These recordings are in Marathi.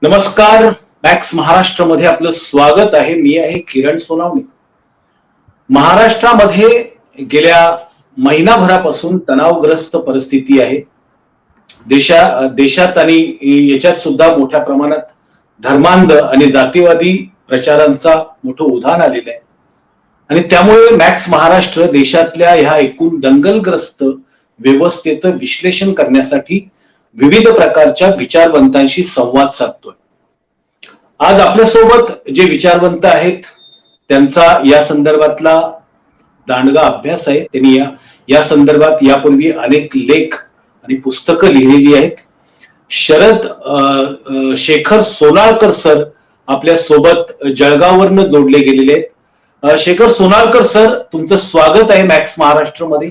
नमस्कार. मॅक्स महाराष्ट्र मध्ये आपलं स्वागत आहे. मी आहे किरण सोनावणे. महाराष्ट्रामध्ये गेल्या महिनाभरापासून तणावग्रस्त परिस्थिती आहे. देशात आणि याच्यात सुद्धा मोठ्या प्रमाणात धर्मांध आणि जातीवादी प्रचारांचा मोठं उधाण आलेलं आहे. आणि त्यामुळे मॅक्स महाराष्ट्र देशातल्या ह्या एकूण दंगलग्रस्त व्यवस्थेचं विश्लेषण करण्यासाठी विविध प्रकारच्या विचारवंतांशी संवाद साधतोय. आज आपल्यासोबत जे विचारवंत आहेत त्यांचा या संदर्भातला दांडगा अभ्यास आहे. त्यांनी या संदर्भात यापूर्वी अनेक लेख आणि पुस्तकं लिहिलेली आहेत. शेखर सोनाळकर सर आपल्या सोबत जळगाववरनं जोडले गेलेले आहेत. शेखर सोनाळकर सर, तुमचं स्वागत आहे मॅक्स महाराष्ट्र मध्ये.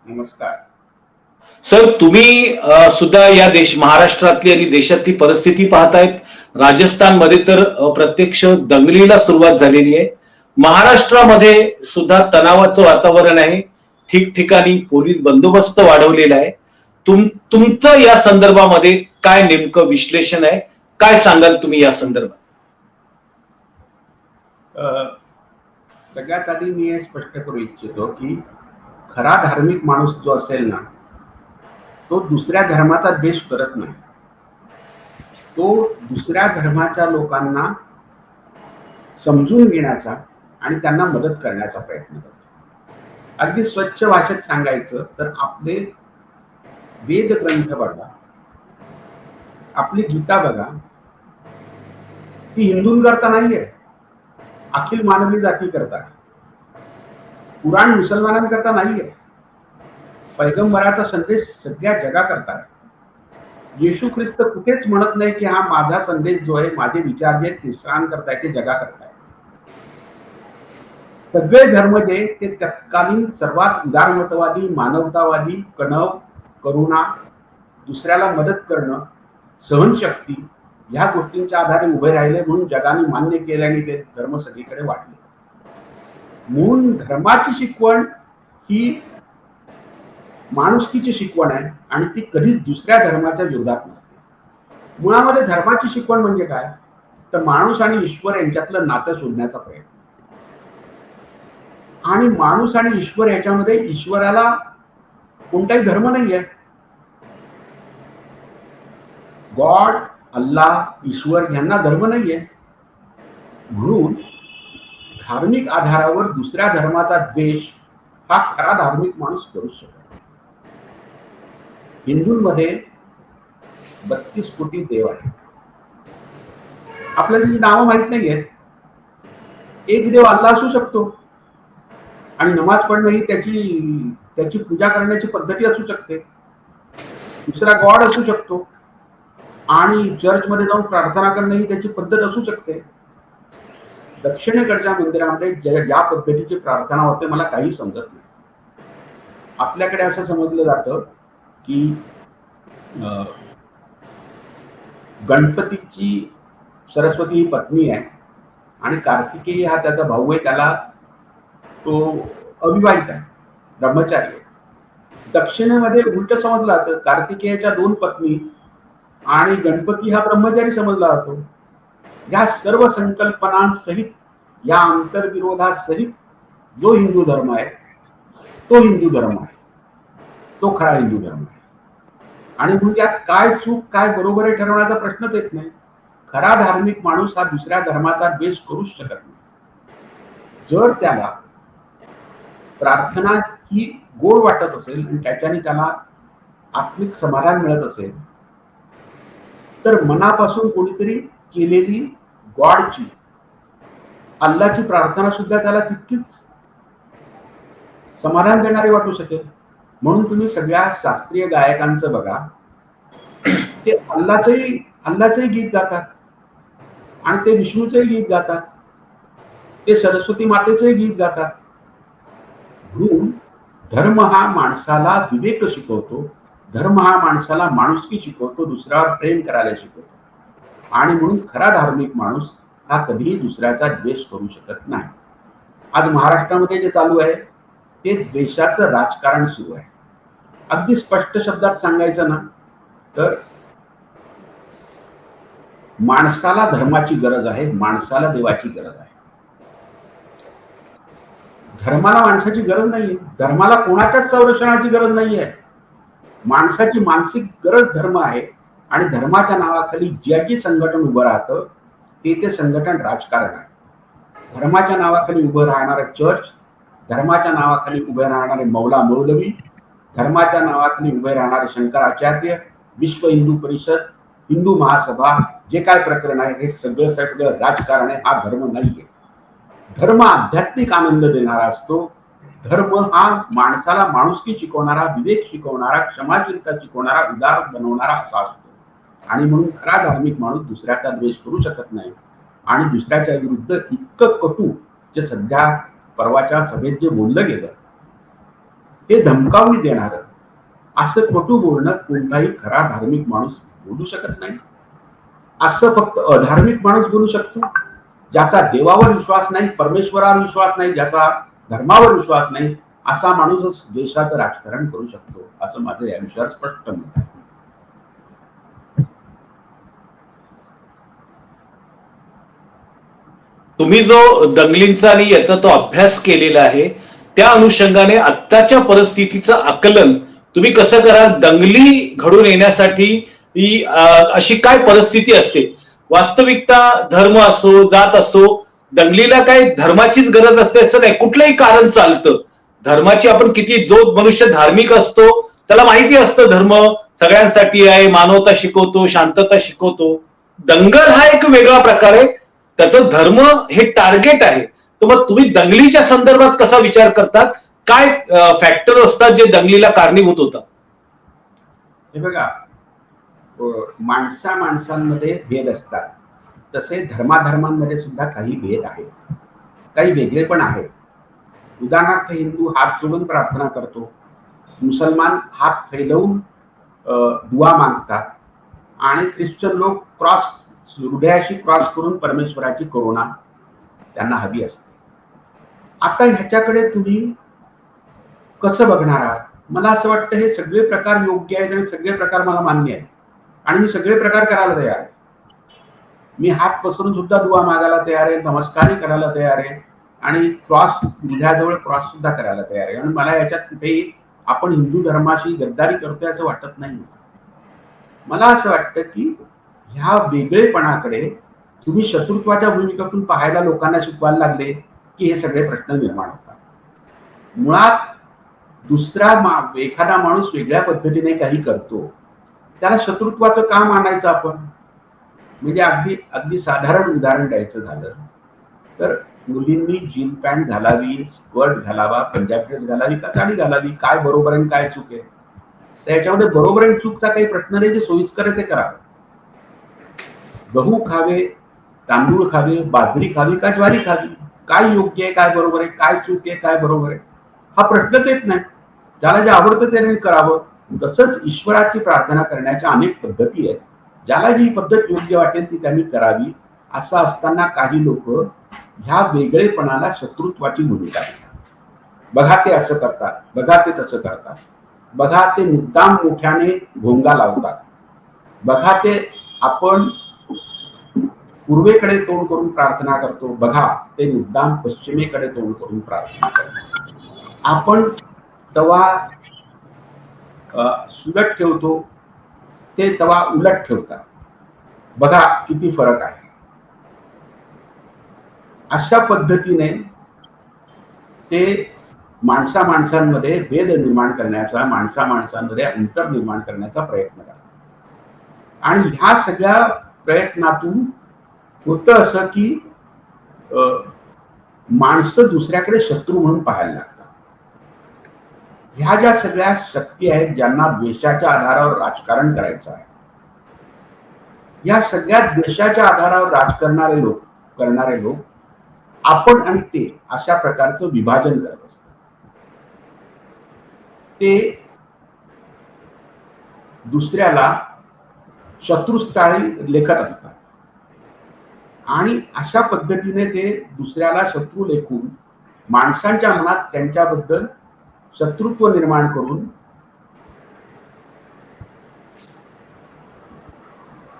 नमस्कार सर, तुम्ही सुद्धा या महाराष्ट्रातली आणि देशातली परिस्थिती पाहतायत. राजस्थानमध्ये तर प्रत्यक्ष दंगलीला सुरुवात झालेली आहे. महाराष्ट्रामध्ये सुद्धा तणावाचं वातावरण आहे. ठिकठिकाणी पोलीस बंदोबस्त वाढवलेला आहे. तुमचं या संदर्भामध्ये काय नेमकं विश्लेषण आहे? काय सांगाल तुम्ही या संदर्भात? सगळ्यात आधी मी हे स्पष्ट करू इच्छितो की खरा धार्मिक माणूस जो असेल ना, तो दुसऱ्या धर्माचा द्वेष करत नाही. तो दुसऱ्या धर्माच्या लोकांना समजून घेण्याचा आणि त्यांना मदत करण्याचा प्रयत्न करतो. अगदी स्वच्छ भाषेत सांगायचं तर आपले वेद ग्रंथ बघा, आपली गीता बघा, ती हिंदूंकरता नाहीये, अखिल मानवी जाती करता. कुराण मुसलमानांकरता नाहीये, पैगंबराचा संदेश सगळ्या जगाकरता आहे. येशू ख्रिस्त कुठेच म्हणत नाही की हा माझा संदेश जो आहे, माझे विचार जे ख्रिस्तान करताय ते जगा करताय. सगळे धर्म जे ते तत्कालीन सर्वात उदारमतवादी, मानवतावादी, करुणा, दुसऱ्याला मदत करणं, सहनशक्ती ह्या गोष्टींच्या आधारे उभे राहिले म्हणून जगाने मान्य केले आणि ते धर्म सगळीकडे वाढले. म्हणून धर्माची शिकवण ही माणुसकीची शिकवण आहे आणि ती कधीच दुसऱ्या धर्माच्या विरोधात नसते. मुळामध्ये धर्माची शिकवण म्हणजे काय, तर माणूस आणि ईश्वर यांच्यातलं नातं शोधण्याचा प्रयत्न. आणि माणूस आणि ईश्वर याच्यामध्ये ईश्वराला कोणताही धर्म नाहीये. गॉड, अल्लाह, ईश्वर यांना धर्म नाहीये. म्हणून धार्मिक आधारावर दुसऱ्या धर्माचा द्वेष हा खरा धार्मिक माणूस करू शकतो. हिंदूंमध्ये 32 कोटी देव आहेत. आपल्याला जी नावं माहित नाहीयेत. एक देव अल्लाह असू शकतो आणि नमाज पढणं ही त्याची पूजा करण्याची पद्धती असू शकते. दुसरा गॉड असू शकतो आणि चर्चमध्ये जाऊन प्रार्थना करणं ही त्याची पद्धत असू शकते. दक्षिणेकडच्या मंदिरामध्ये ज्या पद्धतीची प्रार्थना होते मला काही समजत नाही. आपल्याकडे असं समजलं जातं की गणपतीची सरस्वती ही पत्नी आहे आणि कार्तिकेय हा त्याचा भाऊ आहे, त्याला तो अविवाहित आहे, ब्रह्मचारी आहे. दक्षिणेमध्ये उलट समजलं जातं, कार्तिकेयाच्या 2 पत्नी आणि गणपती हा ब्रह्मचारी समजला जातो. या सर्व संकल्पनांसहित, या आंतरविरोधासहित जो हिंदू धर्म आहे तो हिंदू धर्म आहे, तो खरा हिंदू धर्म आहे. आणि म्हणून यात काय चूक काय बरोबर आहे ठरवण्याचा प्रश्नच येत नाही. खरा धार्मिक माणूस हा दुसऱ्या धर्माचा द्वेष करूच शकत नाही. जर त्याला प्रार्थना ही गोड वाटत असेल आणि त्याच्याने त्याला आत्मिक समाधान मिळत असेल तर मनापासून कोणीतरी केलेली गॉडची, अल्लाची प्रार्थना सुद्धा त्याला तितकीच समाधान देणारी वाटू शकेल. म्हणून तुम्ही सगळ्या शास्त्रीय गायकांचं बघा, ते अल्लाचंही गीत गातात आणि ते विष्णूचंही गीत गातात, ते सरस्वती मातेचंही गीत गातात. म्हणून धर्म हा माणसाला विवेक शिकवतो, धर्म हा माणसाला माणुसकी शिकवतो, दुसऱ्यावर प्रेम करायला शिकवतो. आणि म्हणून खरा धार्मिक माणूस हा कधीही दुसऱ्याचा द्वेष करू शकत नाही. आज महाराष्ट्रामध्ये जे चालू आहे ते द्वेषाचं राजकारण सुरू आहे. अगदी स्पष्ट शब्दात सांगायचं ना तर माणसाला धर्माची गरज आहे, माणसाला देवाची गरज आहे. धर्माला माणसाची गरज नाहीये, धर्माला कोणाच्याच संरक्षणाची गरज नाहीये. माणसाची मानसिक गरज धर्म आहे. आणि धर्माच्या नावाखाली जे संघटन उभं राहतं ते संघटन राजकारण आहे. धर्माच्या नावाखाली उभं राहणारे चर्च, धर्माच्या नावाखाली उभे राहणारे मौला मौलवी, धर्माच्या नावाखाली उभे राहणारे शंकराचार्य, विश्व हिंदू परिषद, हिंदू महासभा, जे काय प्रकरण आहे हे सगळं राजकारण आहे. हा धर्म नाहीये. धर्म आध्यात्मिक आनंद देणारा असतो. धर्म हा माणसाला माणुसकी शिकवणारा, विवेक शिकवणारा, क्षमाशीलता शिकवणारा, उदार बनवणारा असा असतो. आणि म्हणून खरा धार्मिक माणूस दुसऱ्याचा द्वेष करू शकत नाही. आणि दुसऱ्याच्या विरुद्ध इतकं कटू जे सध्या परवाच्या सभेत जे बोललं गेलं ते धमकावणी देणारं असं कटू बोलणं कोणताही खरा धार्मिक माणूस बोलू शकत नाही. असं फक्त अधार्मिक माणूस बोलू शकतो, ज्याचा देवावर विश्वास नाही, परमेश्वरावर विश्वास नाही, ज्याचा धर्मावर विश्वास नाही, असा माणूसच देशाचं राजकारण करू शकतो, असं माझं या विषयावर स्पष्ट मत आहे. तुम्ही जो दंगलींचा आणि याचा तो अभ्यास केलेला आहे त्या अनुषंगाने आत्ताच्या परिस्थितीचं आकलन तुम्ही कसं कराल? दंगली घडून येण्यासाठी ही अशी काय परिस्थिती असते? वास्तविकता धर्म असो, जात असो, दंगलीला काय धर्माचीच गरज असते असं नाही. कुठलंही कारण चालतं. धर्माची आपण किती, जो मनुष्य धार्मिक असतो त्याला माहिती असतं धर्म सगळ्यांसाठी आहे, मानवता शिकवतो, शांतता शिकवतो. दंगल हा एक वेगळा प्रकार आहे, त्याचं धर्म हे टार्गेट आहे. तर मग तुम्ही दंगलीच्या संदर्भात कसा विचार करतात? काय फॅक्टर असतात जे दंगलीला कारणीभूत होतात? हे बघा, माणसांमध्ये भेद असतात, तसे धर्माधर्मांमध्ये सुद्धा काही भेद आहेत, काही वेगळे पण आहेत. उदाहरणार्थ हिंदू हात जोडून प्रार्थना करतो, मुसलमान हात फैलवून दुआ मागतात, आणि ख्रिश्चन लोक हृदयाशी क्रॉस करून परमेश्वराची करुणा त्यांना हवी असते. आता ह्याच्याकडे तुम्ही कसं बघणार आहात? मला असं वाटतं हे सगळे प्रकार योग्य आहेत आणि सगळे प्रकार मला मान्य आहेत आणि मी सगळे प्रकार करायला तयार आहे. मी हात पसरून सुद्धा दुआ मागायला तयार आहे, नमस्कारही करायला तयार आहे आणि क्रॉस, हृदयाजवळ क्रॉस सुद्धा करायला तयार आहे. आणि मला याच्यात कुठेही आपण हिंदू धर्माशी गद्दारी करतोय असं वाटत नाही. मला असं वाटतं की ह्या वेगळेपणाकडे तुम्ही शत्रुत्वाच्या भूमिकेतून पाहायला लोकांना शिकवायला लागले की हे सगळे प्रश्न निर्माण होतात. मुळात एखादा माणूस वेगळ्या पद्धतीने काही करतो, त्याला शत्रुत्वाचं का मानायचं आपण? म्हणजे अगदी साधारण उदाहरण द्यायचं झालं तर मुलींनी जीन पॅन्ट घालावी, स्कर्ट घालावा, पंजाबी ड्रेस घालावी का साडी घालावी, काय बरोबर आहे काय चूक आहे? त्याच्यामध्ये बरोबर आणि चूकचा काही प्रश्न नाही, जे सोयीस्कर आहे ते करावं. गहू खावे, तांदूळ खावे, बाजरी खावी का ज्वारी खावी, काय योग्य आहे काय बरोबर आहे, काय चूक आहे काय बरोबर आहे, हा प्रश्नच येत नाही. ज्याला जे आवडतं त्याने करावं. तसंच ईश्वराची प्रार्थना करण्याच्या अनेक पद्धती आहेत, ज्याला जी पद्धत योग्य वाटेल ती त्यांनी करावी. असं असताना काही लोक ह्या वेगळेपणाला शत्रुत्वाची भूमिका घेतात. बघा ते असं करतात, बघा ते तसं करतात, बघा ते मुद्दाम मोठ्याने भोंगा लावतात, बघा ते आपण पूर्वेकडे तोंड करून प्रार्थना करतो, बघा ते मुद्दाम पश्चिमेकडे तोंड करून प्रार्थना करतो. आपण तवा सुलट ठेवतो, ते तवा उलट ठेवतात. बघा किती फरक आहे. अशा पद्धतीने ते माणसांमध्ये भेद निर्माण करण्याचा, माणसांमध्ये अंतर निर्माण करण्याचा प्रयत्न करतात. आणि ह्या सगळ्या प्रयत्नातून होतं असं की माणसं दुसऱ्याकडे शत्रू म्हणून पाहायला लागतात. ह्या ज्या सगळ्या शक्ती आहेत ज्यांना द्वेषाच्या आधारावर राजकारण करायचं आहे, या सगळ्या द्वेषाच्या आधारावर करणारे लोक आपण आणि ते अशा प्रकारचं विभाजन करत असतात. ते दुसऱ्याला शत्रुस्थानी लेखत असतात आणि अशा पद्धतीने ते दुसऱ्याला शत्रू लेखून माणसांच्या मनात त्यांच्याबद्दल शत्रुत्व निर्माण करून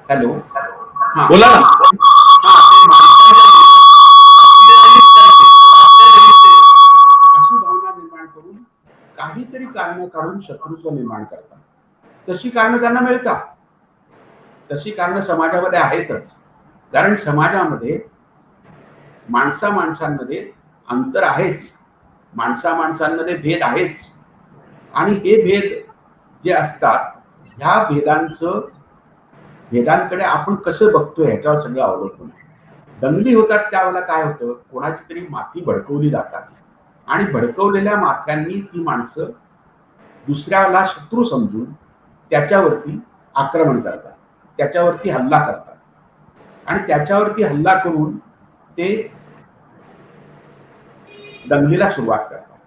हॅलो हा बोला ना. हा, ते माणसाच्या अशी भावना निर्माण करून काहीतरी कारण काढून शत्रुत्व निर्माण करतात. तशी कारणं त्यांना मिळतात, तशी कारणं समाजामध्ये आहेतच. कारण समाजामध्ये माणसा माणसांमध्ये अंतर आहेच, माणसा माणसांमध्ये भेद आहेच. आणि हे भेद जे असतात, ह्या भेदांकडे आपण कसं बघतोय ह्याच्यावर सगळं अवलंबून आहे. दंगली होतात त्यावेळेला काय होतं, कोणाची तरी माती भडकवली जातात आणि भडकवलेल्या माथ्यांनी ती माणसं दुसऱ्याला शत्रू समजून त्याच्यावरती आक्रमण करतात, त्याच्यावरती हल्ला करतात आणि त्याच्यावरती हल्ला करून ते दंगलीला सुरुवात करतात.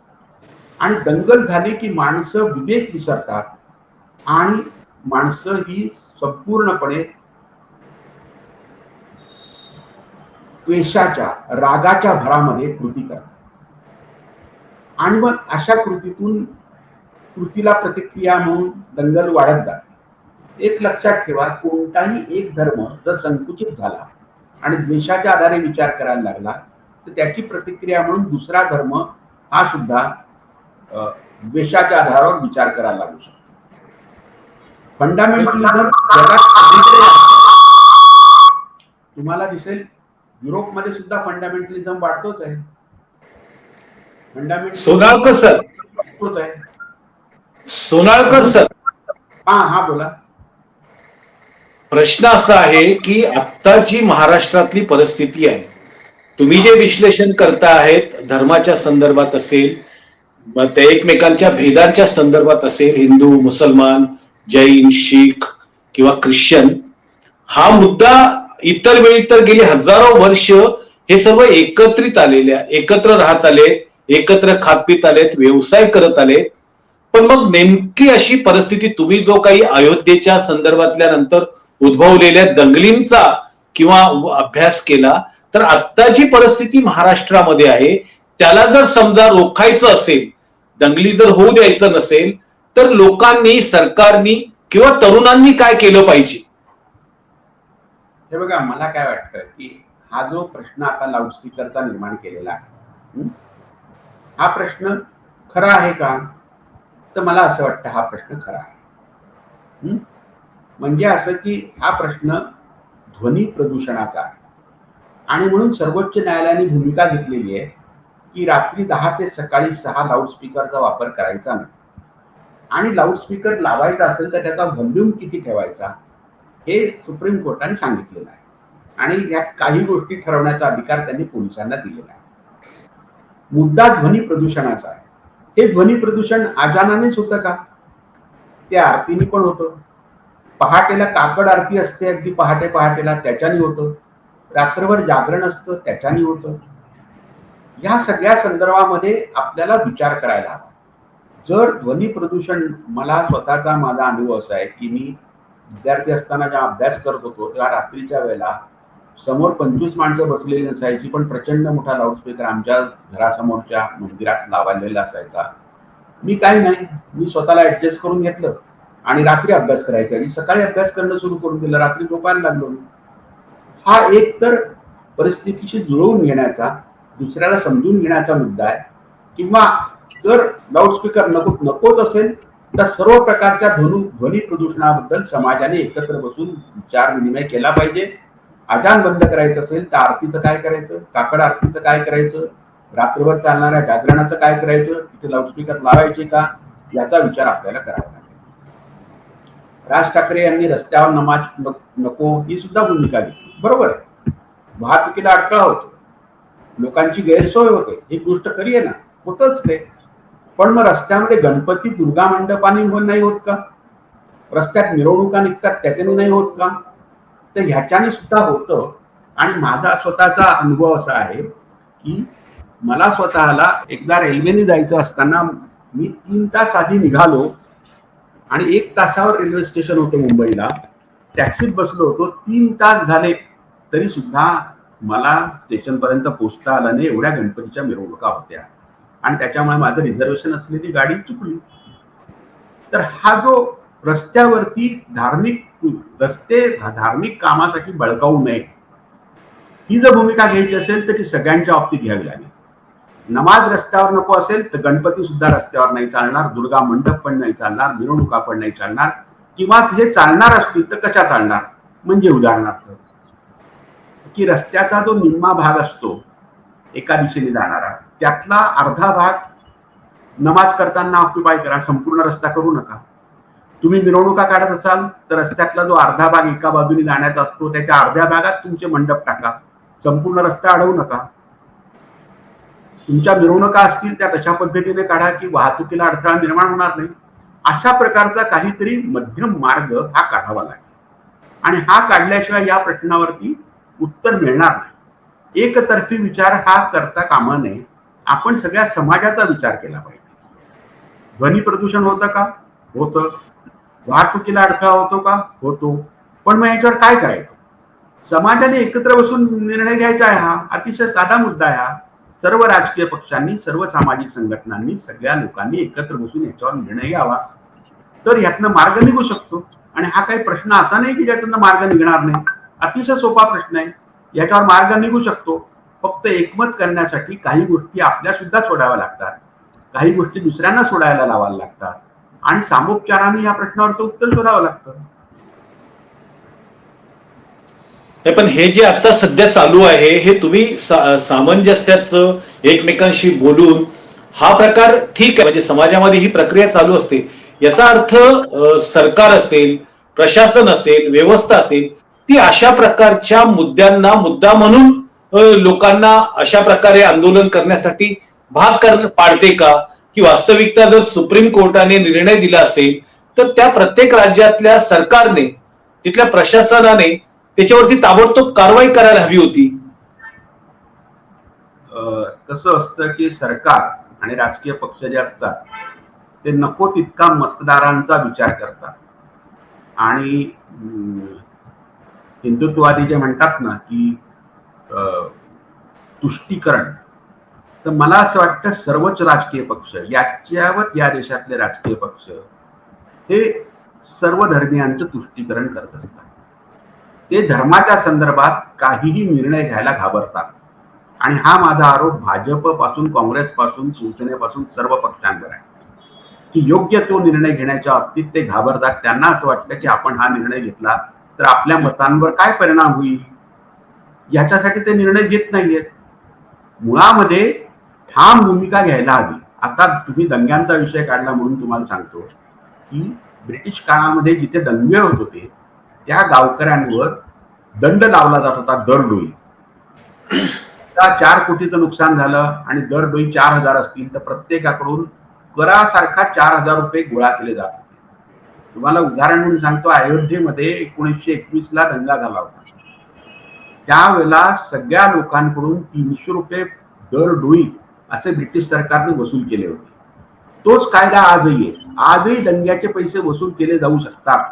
आणि दंगल झाली की माणसं विवेक विसरतात आणि माणसं ही संपूर्णपणे द्वेषाच्या, रागाच्या भरामध्ये कृती करतात. आणि मग अशा कृतीला प्रतिक्रिया म्हणून दंगल वाढत जाते. एक लक्षात ठेवा, कोणताही एक धर्म जर संकुचित झाला आणि द्वेषाच्या आधारे विचार करायला लागला तर त्याची प्रतिक्रिया म्हणून दुसरा धर्म हा सुद्धा द्वेषाच्या आधारावर विचार करायला लागू शकतो. फंडामेंटलिझम जगात सगळीकडे तुम्हाला दिसेल, युरोपमध्ये सुद्धा फंडामेंटलिझम वाढतोच आहे. सोनाळकर सर, वाढतोच आहे. सोनाळकर सर, हा हा बोला. प्रश्न असा आहे की आत्ताची महाराष्ट्रातली परिस्थिती आहे, तुम्ही जे विश्लेषण करता आहेत धर्माच्या संदर्भात असेल, मग ते एकमेकांच्या भेदांच्या संदर्भात असेल, हिंदू मुसलमान जैन शीख किंवा ख्रिश्चन, हा मुद्दा इतर वेळी तर गेली हजारो वर्ष हे सर्व एकत्रित आलेल्या, एकत्र राहत आले, एकत्र खातपीत आलेत, व्यवसाय करत आले. पण मग नेमकी अशी परिस्थिती, तुम्ही जो काही अयोध्येच्या संदर्भातल्या नंतर उद्भवलेल्या दंगलींचा किंवा अभ्यास केला, तर आत्ताची परिस्थिती महाराष्ट्रामध्ये आहे, त्याला जर समजा रोखायचं असेल, दंगली जर होऊ द्यायचं नसेल, तर लोकांनी, सरकारनी किंवा तरुणांनी काय केलं पाहिजे? हे बघा, मला काय वाटतं की हा जो प्रश्न आता लाऊडस्पीकरचा निर्माण केलेला आहे, हा प्रश्न खरा आहे का? तर मला असं वाटतं हा प्रश्न खरा आहे. म्हणजे असं की हा प्रश्न ध्वनी प्रदूषणाचा आहे आणि म्हणून सर्वोच्च न्यायालयाने भूमिका घेतलेली आहे की रात्री 10 ते सकाळी 6 लाऊडस्पीकरचा वापर करायचा नाही. आणि लाऊडस्पीकर लावायचा असेल तर त्याचा व्हॉल्यूम किती ठेवायचा हे सुप्रीम कोर्टाने सांगितलेलं आहे. आणि या काही गोष्टी ठरवण्याचा अधिकार त्यांनी पोलिसांना दिलेला आहे. मुद्दा ध्वनी प्रदूषणाचा आहे. हे ध्वनी प्रदूषण अजानानेच होतं का? ते आरतीने पण होतं. पहाटेला काकड आरती असते, अगदी पहाटे पहाटेला, त्याच्याने होतं. रात्रभर जागरण असतं, त्याच्याने होतं. या सगळ्या संदर्भामध्ये आपल्याला विचार करायला हवा. जर ध्वनी प्रदूषण, मला स्वतःचा माझा अनुभव असा आहे की मी विद्यार्थी असताना जेव्हा अभ्यास करत होतो तेव्हा रात्रीच्या वेळेला समोर 25 माणसं बसलेली नसायची, पण प्रचंड मोठा लाऊडस्पीकर आमच्या घरासमोरच्या मंदिरात लावलेला असायचा. मी काही नाही, मी स्वतःला ऍडजस्ट करून घेतलं आणि रात्री अभ्यास करायचा आणि सकाळी अभ्यास करणं सुरू करून दिलं, रात्री झोपायला लागलो. हा एक तर परिस्थितीशी जुळवून घेण्याचा, दुसऱ्याला समजून घेण्याचा मुद्दा आहे. किंवा जर लाऊडस्पीकर नकोच असेल तर सर्व प्रकारच्या ध्वनी प्रदूषणाबद्दल समाजाने एकत्र बसून विचार विनिमय केला पाहिजे. अजान बंद करायचं असेल तर आरतीचं काय करायचं, काकड आरतीचं काय करायचं, रात्रभर चालणाऱ्या जागरणाचं काय करायचं, तिथे लाऊडस्पीकर लावायचे का, याचा विचार आपल्याला करावा लागेल. राज ठाकरे यांनी रस्त्यावर नमाज नको ही सुद्धा भूमिका घेतली, बरोबर आहे. वाहतुकीला अडथळा होतो, लोकांची गैरसोय होते, ही गोष्ट खरी आहे ना, होतच ते. पण मग रस्त्यामध्ये गणपती दुर्गा मंडपाने नाही होत का? रस्त्यात मिरवणुका निघतात त्याच्याने नाही होत का? तर ह्याच्याने सुद्धा होतं. आणि माझा स्वतःचा अनुभव असा आहे की मला स्वतःला एकदा रेल्वेने जायचं असताना मी 3 तास आधी निघालो आणि 1 तासावर रेल्वे स्टेशन होतं मुंबईला, टॅक्सीत बसलो होतो, 3 तास झाले तरी सुद्धा मला स्टेशन पर्यंत पोहोचता आलं नाही, एवढ्या गणपतीच्या मिरवणुका होत्या आणि त्याच्यामुळे माझं रिझर्वेशन असलेली गाडी चुकली. तर हा जो रस्त्यावरती धार्मिक रस्ते धार्मिक कामासाठी बळकावू नये, ही जर भूमिका घ्यायची असेल तर ती सगळ्यांच्या बाबतीत घ्यावी लागेल. नमाज रस्त्यावर नको असेल तर गणपती सुद्धा रस्त्यावर नाही चालणार, दुर्गा मंडप पण नाही चालणार, मिरवणुका पण नाही चालणार, किंवा हे चालणार असतील तर कशा चालणार. म्हणजे उदाहरणार्थ की रस्त्याचा जो निम्मा भाग असतो एका दिशेने जाणारा, त्यातला अर्धा भाग नमाज करताना ऑक्युपाय करा, संपूर्ण रस्ता करू नका. तुम्ही मिरवणुका काढत असाल तर रस्त्यातला जो अर्धा भाग एका बाजूने जाण्याचा असतो त्याच्या अर्ध्या भागात तुमचे मंडप टाका, संपूर्ण रस्ता अडवू नका. तुमच्या मिरवणुका असतील त्या तशा पद्धतीने काढा की वाहतुकीला अडथळा निर्माण होणार नाही. अशा प्रकारचा काहीतरी मध्यम मार्ग हा काढावा लागेल, आणि हा काढल्याशिवाय या प्रश्नावरती उत्तर मिळणार नाही. एकतर्फी विचार हा करता कामा नये. आपण सगळ्या समाजाचा विचार केला पाहिजे. ध्वनी प्रदूषण होतं का? होतं. वाहतुकीला अडथळा होतो का? होतो. पण मग याच्यावर काय करायचं? समाजाने एकत्र बसून निर्णय घ्यायचा आहे. हा अतिशय साधा मुद्दा आहे. हा सर्व राजकीय पक्षांनी, सर्व सामाजिक संघटनांनी, सगळ्या लोकांनी एकत्र बसून याच्यावर निर्णय घ्यावा, तर यातनं मार्ग निघू शकतो. आणि हा काही प्रश्न असा नाही की ज्यातून मार्ग निघणार नाही. अतिशय सोपा प्रश्न आहे, याच्यावर मार्ग निघू शकतो. फक्त एकमत करण्यासाठी काही गोष्टी आपल्या सुद्धा सोडाव्या लागतात, काही गोष्टी दुसऱ्यांना सोडायला लावायला लागतात, आणि सामोपचाराने या प्रश्नावरचं उत्तर शोधावं लागतं. पण हे जे आता सध्या चालू आहे हे तुम्ही सामंजस्याचं एकमेकांशी बोलून हा प्रकार ठीक आहे, म्हणजे समाजामध्ये ही प्रक्रिया चालू असते. याचा अर्थ सरकार असेल, प्रशासन असेल, व्यवस्था असेल, ती अशा प्रकारच्या मुद्द्यांना मुद्दा म्हणून लोकांना अशा प्रकारे आंदोलन करण्यासाठी भाग पाडते का? की वास्तविकता जर सुप्रीम कोर्टाने निर्णय दिला असेल तर त्या प्रत्येक राज्यातल्या सरकारने, तिथल्या प्रशासनाने त्याच्यावरती ताबडतोब कारवाई करायला हवी होती. कसं असतं की सरकार आणि राजकीय पक्ष जे असतात ते नको तितका मतदारांचा विचार करतात, आणि हिंदुत्ववादी जे म्हणतात ना की तुष्टीकरण, तर मला असं वाटतं सर्वच राजकीय पक्ष याच्यावर, या देशातले राजकीय पक्ष हे सर्व धर्मियांचं तुष्टीकरण करत असतात. ते धर्माच्या संदर्भात काहीही निर्णय घ्यायला घाबरतात. आणि हा माझा आरोप भाजप पासून, काँग्रेस पासून, शिवसेनेपासून सर्व पक्षांवर आहे की योग्य तो निर्णय घेण्याच्या बाबतीत ते घाबरतात. त्यांना असं वाटतं की आपण हा निर्णय घेतला तर आपल्या मतांवर काय परिणाम होईल, याच्यासाठी ते निर्णय घेत नाहीयेत. मुळामध्ये ठाम भूमिका घ्यायला हवी. आता तुम्ही दंग्यांचा विषय काढला म्हणून तुम्हाला सांगतो की ब्रिटिश काळामध्ये जिथे दंगे होत होते त्या गावकऱ्यांवर दंड लावला जात होता दरडोई. 4 कोटीचं नुकसान झालं आणि दरडोई 4,000 असतील तर प्रत्येकाकडून करासारखा 4,000 रुपये गोळा केले जात होते. तुम्हाला उदाहरण म्हणून सांगतो, अयोध्येमध्ये 1921ला दंगा झाला होता. त्यावेळेला सगळ्या लोकांकडून 300 रुपये दरडोई असे ब्रिटिश सरकारने वसूल केले होते. तोच कायदा आजही आहे. आजही दंग्याचे पैसे वसूल केले जाऊ शकतात.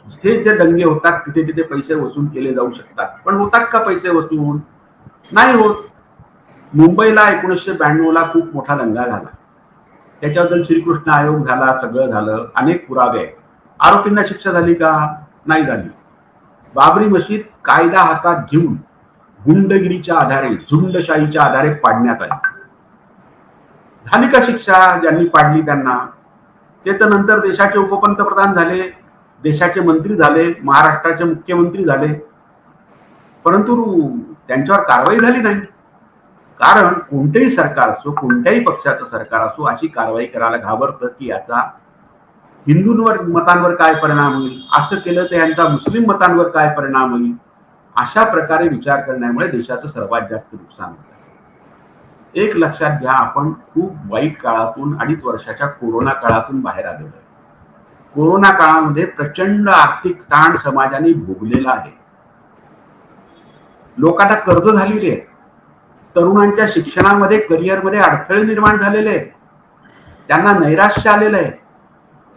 जिथे जे दंगे होतात तिथे तिथे पैसे वसूल केले जाऊ शकतात. पण होतात का पैसे वसूल? नाही होत. मुंबईला 1992ला खूप मोठा दंगा झाला, त्याच्याबद्दल श्रीकृष्ण आयोग झाला, सगळं झालं, अनेक पुरावे आहेत. आरोपींना शिक्षा झाली का? नाही झाली. बाबरी मशीद कायदा हातात घेऊन गुंडगिरीच्या आधारे, झुंडशाहीच्या आधारे पाडण्यात आली. झाली का शिक्षा ज्यांनी पाडली त्यांना? ते तर नंतर देशाचे उपपंतप्रधान झाले, देशाचे मंत्री झाले, महाराष्ट्राचे मुख्यमंत्री झाले, परंतु त्यांच्यावर कारवाई झाली नाही. कारण कोणतेही सरकार असो, कोणत्याही पक्षाचं सरकार असो, अशी कारवाई करायला घाबरतं की याचा हिंदूंवर, मतांवर काय परिणाम होईल, असं केलं तर यांचा मुस्लिम मतांवर काय परिणाम होईल. अशा प्रकारे विचार करण्यामुळे देशाचं सर्वात जास्त नुकसान होतं. एक लक्षात घ्या, आपण खूप वाईट काळातून, 2.5 वर्षाच्या कोरोना काळातून बाहेर आलेलो आहे. कोरोना काळामध्ये प्रचंड आर्थिक ताण समाजाने भोगलेला आहे. लोकांना कर्ज झालेली आहे, तरुणांच्या शिक्षणामध्ये, करिअरमध्ये अडथळे निर्माण झालेले आहेत, त्यांना नैराश्य आलेलं आहे,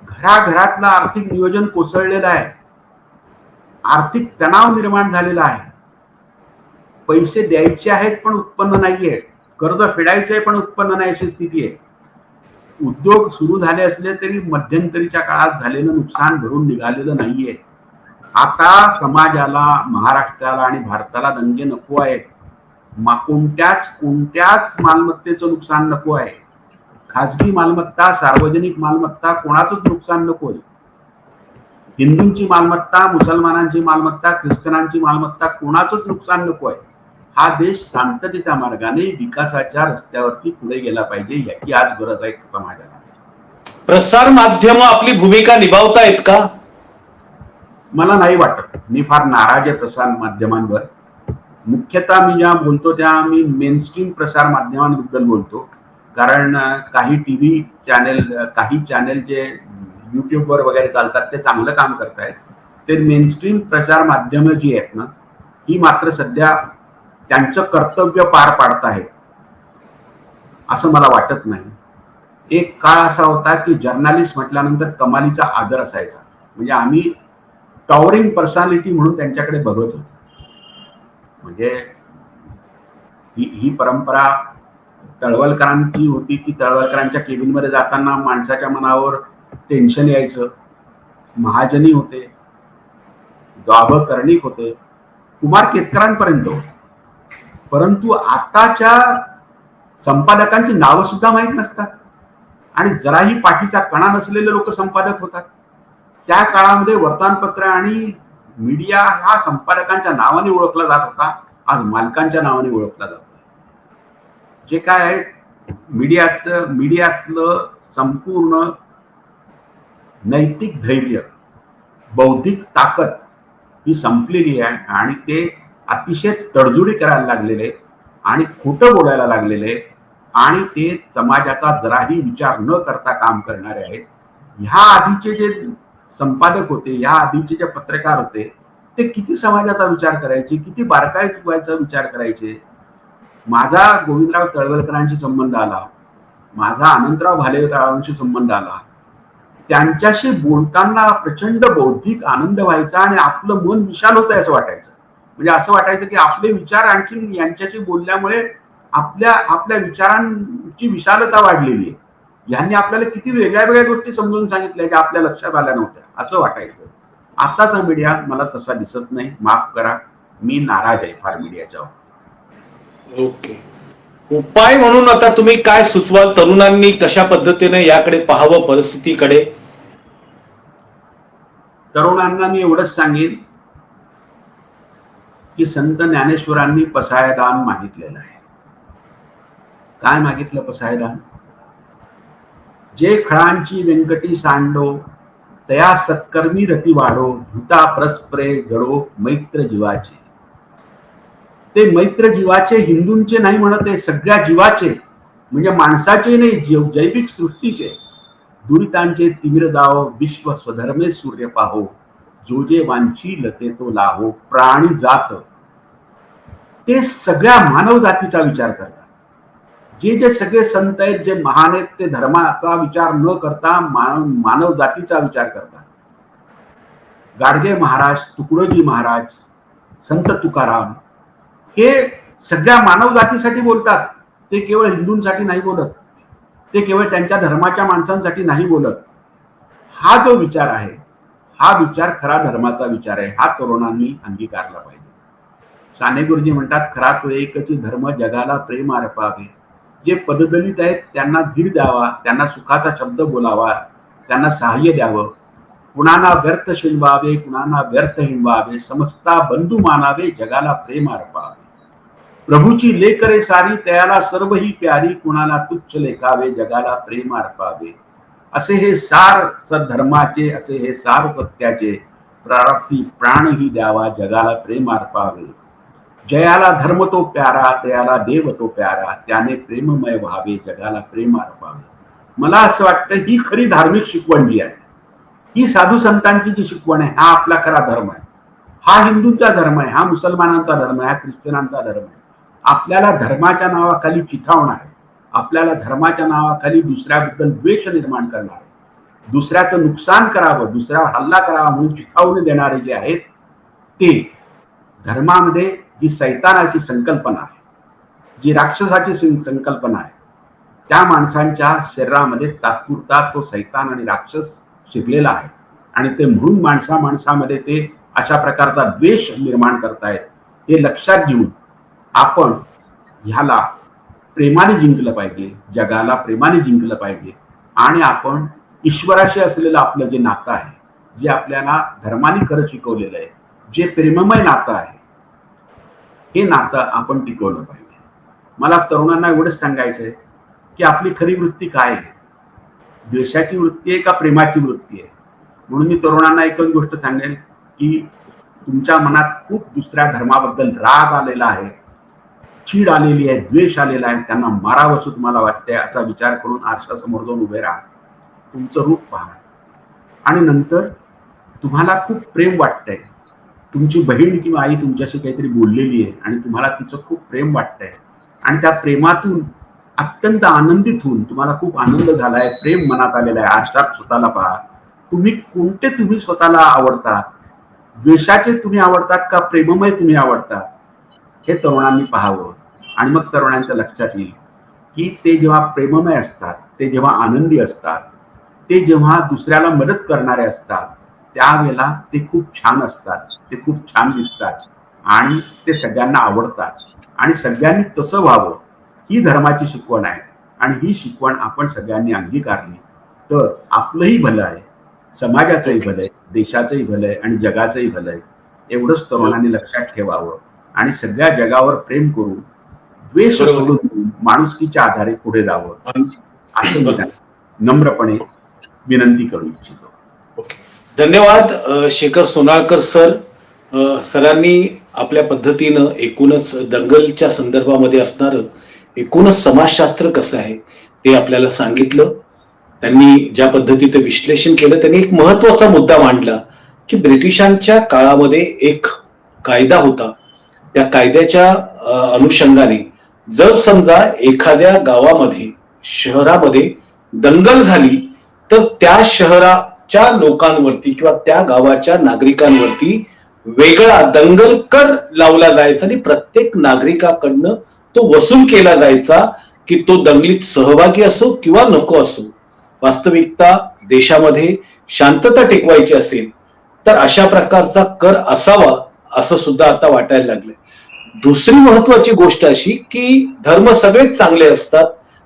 घराघरातलं आर्थिक नियोजन कोसळलेलं आहे, आर्थिक तणाव निर्माण झालेला आहे, पैसे द्यायचे आहेत पण उत्पन्न नाहीये, कर्ज फेडायचे आहे पण उत्पन्न नाही, अशी स्थिती आहे. उद्योग सुरू झाले असले तरी मध्यंतरीच्या काळात झालेलं नुकसान भरून निघालेलं नाहीये. आता समाजाला, महाराष्ट्राला आणि भारताला दंगे नको आहेत. कोणत्याच मालमत्तेचं नुकसान नको आहे. खाजगी मालमत्ता, सार्वजनिक मालमत्ता, कोणाचंच नुकसान नकोय. हिंदूंची मालमत्ता, मुसलमानांची मालमत्ता, ख्रिश्चनांची मालमत्ता, कोणाचंच नुकसान नको आहे. हा देश शांततेच्या मार्गाने विकासाच्या रस्त्यावरती पुढे गेला पाहिजे, याची आज गरज आहे समाजाला. प्रसार माध्यम आपली भूमिका निभावतायत का? मला नाही वाटत. मी फार नाराज आहे प्रसार माध्यमांवर. मुख्यतः मी ज्या बोलतो त्या मी मेनस्ट्रीम प्रसार माध्यमांबद्दल बोलतो. कारण काही टीव्ही चॅनेल, काही चॅनेल जे युट्यूबवर वगैरे चालतात ते चांगलं काम करतायत. ते मेनस्ट्रीम प्रसार माध्यमं जी आहेत ना, ही मात्र सध्या त्यांचं कर्तव्य पार पाडतायत असं मला वाटत नाही. एक काळ असा होता की जर्नलिस्ट म्हटल्यानंतर कमालीचा आदर असायचा. म्हणजे आम्ही टॉवरिंग पर्सनॅलिटी म्हणून त्यांच्याकडे बघत होतो. म्हणजे ही परंपरा तळवलकरांची होती की तळवलकरांच्या केबिनमध्ये जाताना माणसाच्या मनावर टेन्शन यायचं. महाजनी होते, गाभं कर्णिक होते, कुमार केतकरांपर्यंत होते. परंतु आताच्या संपादकांची नावं सुद्धा माहीत नसतात आणि जराही पाठीचा कणा नसलेले लोक संपादक होतात. त्या काळामध्ये वर्तमानपत्र आणि मीडिया हा संपादकांच्या नावाने ओळखला जात होता. आज मालकांच्या नावाने ओळखला जातो. जे काय आहे मीडियातलं संपूर्ण नैतिक धैर्य, बौद्धिक ताकद ही संपलेली आहे आणि ते अतिशय तडजोडी करायला लागलेले आणि खोटं बोलायला लागलेले आणि ते समाजाचा जराही विचार न करता काम करणारे आहेत. ह्या आधीचे जे संपादक होते, ह्या आधीचे जे पत्रकार होते, ते किती समाजाचा विचार करायचे, किती बारकाईचा विचार करायचे. माझा गोविंदराव तळवलकरांशी संबंध आला, माझा अनंतराव भालेरावांशी संबंध आला. त्यांच्याशी बोलताना प्रचंड बौद्धिक आनंद व्हायचा आणि आपलं मन विशाल होतंय असं वाटायचं. म्हणजे असं वाटायचं की आपले विचार आणखी यांच्याशी बोलल्यामुळे आपल्या विचारांची विशालता वाढलेली आहे. यांनी आपल्याला किती वेगळ्या वेगळ्या गोष्टी समजून सांगितल्या ज्या आपल्या लक्षात आल्या नव्हत्या असं वाटायचं. आताचा मीडिया मला तसा दिसत नाही. माफ करा, मी नाराज आहे फार मीडियाच्या. ओके. उपाय म्हणून आता तुम्ही काय सुचवाल? तरुणांनी कशा पद्धतीने याकडे पाहावं, परिस्थितीकडे? तरुणांना मी एवढंच सांगेन की संत ज्ञानेश्वरांनी पसायदान मागितलेलं आहे. काय मागितलं पसायदान? जे खळांची व्यंकटी सांडो, तया सत्कर्मी रती वाढो, भूता परस्परे जडो मैत्र जीवाचे. ते मैत्र जीवाचे हिंदूंचे नाही म्हणत आहे, सगळ्या जीवाचे, म्हणजे माणसाचे नाही, जैविक सृष्टीचे. दुरितांचे तिमिर दाव, विश्व स्वधर्मे सूर्य पाहो, जो जे वांची लते तो लाहो, प्राणी जात. ते सगळ्या मानव जातीचा विचार करतात. जे सगळे संत आहेत, जे महान आहेत, ते धर्माचा विचार न करता मानव जातीचा विचार करतात. गाडगे महाराज, तुकडोजी महाराज, संत तुकाराम हे सगळ्या मानव जातीसाठी बोलतात. ते केवळ हिंदूंसाठी नाही बोलत, ते केवळ त्यांच्या धर्माच्या माणसांसाठी नाही बोलत. हा जो विचार आहे, हा विचार खरा धर्माचा विचार आहे. हा तरुणांनी अंगीकारला पाहिजे. साने गुरुजी म्हणतात, खरा तो एकची धर्म जगाला प्रेम अर्पावे. जे पददलित आहेत त्यांना धीर द्यावा, त्यांना सुखाचा शब्द बोलावा, त्यांना सहाय्य द्यावं. कुणाला व्यर्थ शिंवावे, कुणाला व्यर्थ हिंवावे, समजता बंधू मानावे, जगाला प्रेम अर्पावे. प्रभूची लेकरे सारी, तयाला सर्व ही प्यारी, कुणाला तुच्छ लेखावे, जगाला प्रेम अर्पावे. असे हे सार सद्धर्माचे, असे हे सार सत्याचे, प्रार्थी प्राणही द्यावा, जगाला प्रेम अर्पावे. जयाला धर्म तो प्यारा, तयाला देव तो प्यारा, त्याने प्रेममय व्हावे, जगाला प्रेम अर्पावे. मला असं वाटतं ही खरी धार्मिक शिकवण जी आहे, ही साधू संतांची जी शिकवण आहे, हा आपला खरा धर्म आहे. हा हिंदूंचा धर्म आहे, हा मुसलमानांचा धर्म आहे, हा ख्रिश्चनांचा धर्म आहे. आपल्याला धर्माच्या नावाखाली चिथावणार आहे, आपल्याला धर्माच्या नावाखाली दुसऱ्याबद्दल द्वेष निर्माण करणार आहे, दुसऱ्याचं नुकसान करावं, दुसऱ्यावर हल्ला करावा म्हणून चिथावणी देणारे जे आहेत, ते धर्मामध्ये जी सैतानाची संकल्पना आहे, जी राक्षसाची संकल्पना आहे, त्या माणसांच्या शरीरामध्ये तात्पुरता तो सैतान आणि राक्षस शिरलेला आहे आणि ते म्हणून माणसामध्ये ते अशा प्रकारचा द्वेष निर्माण करतायत, हे लक्षात घेऊन आपण ह्याला प्रेमाने जिंकलं पाहिजे, जगाला प्रेमाने जिंकलं पाहिजे आणि आपण ईश्वराशी असलेलं आपलं जे नातं आहे, जे आपल्याला धर्माने खरं शिकवलेलं आहे, जे प्रेममय नातं आहे, हे नातं आपण टिकवलं पाहिजे. मला तरुणांना एवढंच सांगायचं आहे की आपली खरी वृत्ती काय आहे, द्वेषाची वृत्ती आहे का प्रेमाची वृत्ती आहे. म्हणून मी तरुणांना एकच गोष्ट सांगेन की तुमच्या मनात खूप दुसऱ्या धर्माबद्दल राग आलेला आहे, चीड आलेली आहे, द्वेष आलेला आहे, त्यांना मारावंसं तुम्हाला वाटतंय, असा विचार करून आरशासमोर जाऊन उभे राहा, तुमचं रूप पहा आणि नंतर तुम्हाला खूप प्रेम वाटतंय, तुमची बहीण किंवा आई तुमच्याशी काहीतरी बोललेली आहे आणि तुम्हाला तिचं खूप प्रेम वाटतंय आणि त्या प्रेमातून अत्यंत आनंदित होऊन तुम्हाला खूप आनंद झालाय, प्रेम मनात आलेलं आहे. आरशात स्वतःला पहा, तुम्ही स्वतःला आवडतात, द्वेषाचे तुम्ही आवडतात का प्रेममय तुम्ही आवडतात, हे तरुणांनी पाहावं. आणि मग तरुणांच्या लक्षात येईल की ते जेव्हा प्रेममय असतात, ते जेव्हा आनंदी असतात, ते जेव्हा दुसऱ्याला मदत करणारे असतात, त्यावेळेला ते खूप छान असतात, ते खूप छान दिसतात आणि ते सगळ्यांना आवडतात. आणि सगळ्यांनी तसं व्हावं, ही धर्माची शिकवण आहे आणि ही शिकवण आपण सगळ्यांनी अंगीकारली तर आपलंही भलं आहे, समाजाचंही भलं आहे, देशाचंही भलं आहे आणि जगाचंही भलं आहे. एवढंच तरुणांनी लक्षात ठेवावं आणि सगळ्या जगावर प्रेम करून द्वेष सोडून माणुसकीच्या आधारे पुढे जावं, असं मी नम्रपणे विनंती करू इच्छितो. धन्यवाद शेखर सोनाळकर सर. सरांनी आपल्या पद्धतीनं एकूणच दंगलच्या संदर्भामध्ये असणारं एकूणच समाजशास्त्र कसं आहे ते आपल्याला सांगितलं. त्यांनी ज्या पद्धतीचं विश्लेषण केलं, त्यांनी एक महत्वाचा मुद्दा मांडला की ब्रिटिशांच्या काळामध्ये एक कायदा होता, त्या कायद्याच्या अनुषंगाने जर समजा एखाद्या गावामध्ये शहरामध्ये दंगल झाली तर त्या शहराच्या लोकांवरती किंवा त्या गावाच्या नागरिकांवरती वेगळा दंगल कर लावला जायचा आणि प्रत्येक नागरिकाकडनं तो वसूल केला जायचा की तो दंगलीत सहभागी असो किंवा नको असो. वास्तविकता देशामध्ये शांतता टिकवायची असेल तर अशा प्रकारचा कर असावा असं सुद्धा आता वाटायला लागलंय. दुसरी महत्वाची गोष्ट अशी की धर्म सगळेच चांगले असतात,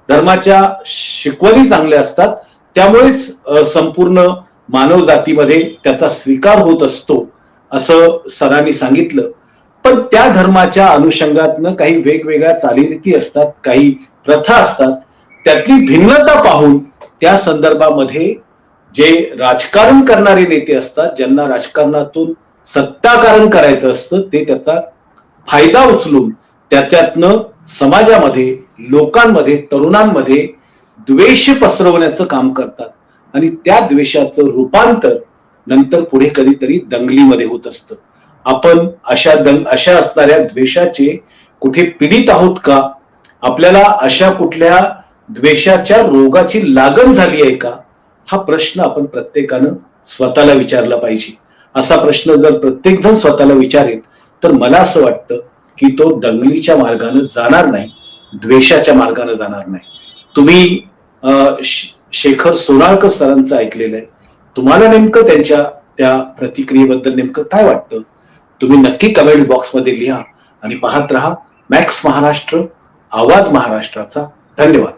धर्माच्या शिकवणी चांगल्या असतात, त्यामुळेच संपूर्ण मानव जातीमध्ये त्याचा स्वीकार होत असतो असं सरांनी सांगितलं. पण त्या धर्माच्या अनुषंगातनं काही वेगवेगळ्या चालीरीती असतात, काही प्रथा असतात, त्यातली भिन्नता पाहून त्या संदर्भामध्ये जे राजकारण करणारे नेते असतात, ज्यांना राजकारणातून सत्ताकारण करायचं असतं, ते त्याचा फायदा उचलून त्याच्यातनं समाजामध्ये, लोकांमध्ये, तरुणांमध्ये द्वेष पसरवण्याचं काम करतात आणि त्या द्वेषाचं रूपांतर नंतर पुढे कधीतरी दंगलीमध्ये होत असतं. आपण अशा असणाऱ्या द्वेषाचे कुठे पीडित आहोत का? आपल्याला अशा कुठल्या द्वेषाच्या रोगाची लागण झाली आहे का? हा प्रश्न आपण प्रत्येकानं स्वतःला विचारला पाहिजे. असा प्रश्न जर प्रत्येक जण स्वतःला विचारेल तर मला असं वाटतं की तो दंगलीच्या मार्गाने जाणार नाही, द्वेषाच्या मार्गाने जाणार नाही. तुम्ही शेखर सोनाळकर सरांचं ऐकलेलं आहे. तुम्हाला नेमकं त्यांच्या त्या प्रतिक्रियेबद्दल नेमकं काय वाटतं? तुम्ही नक्की कमेंट बॉक्समध्ये लिहा आणि पाहत रहा मॅक्स महाराष्ट्र, आवाज महाराष्ट्राचा. धन्यवाद.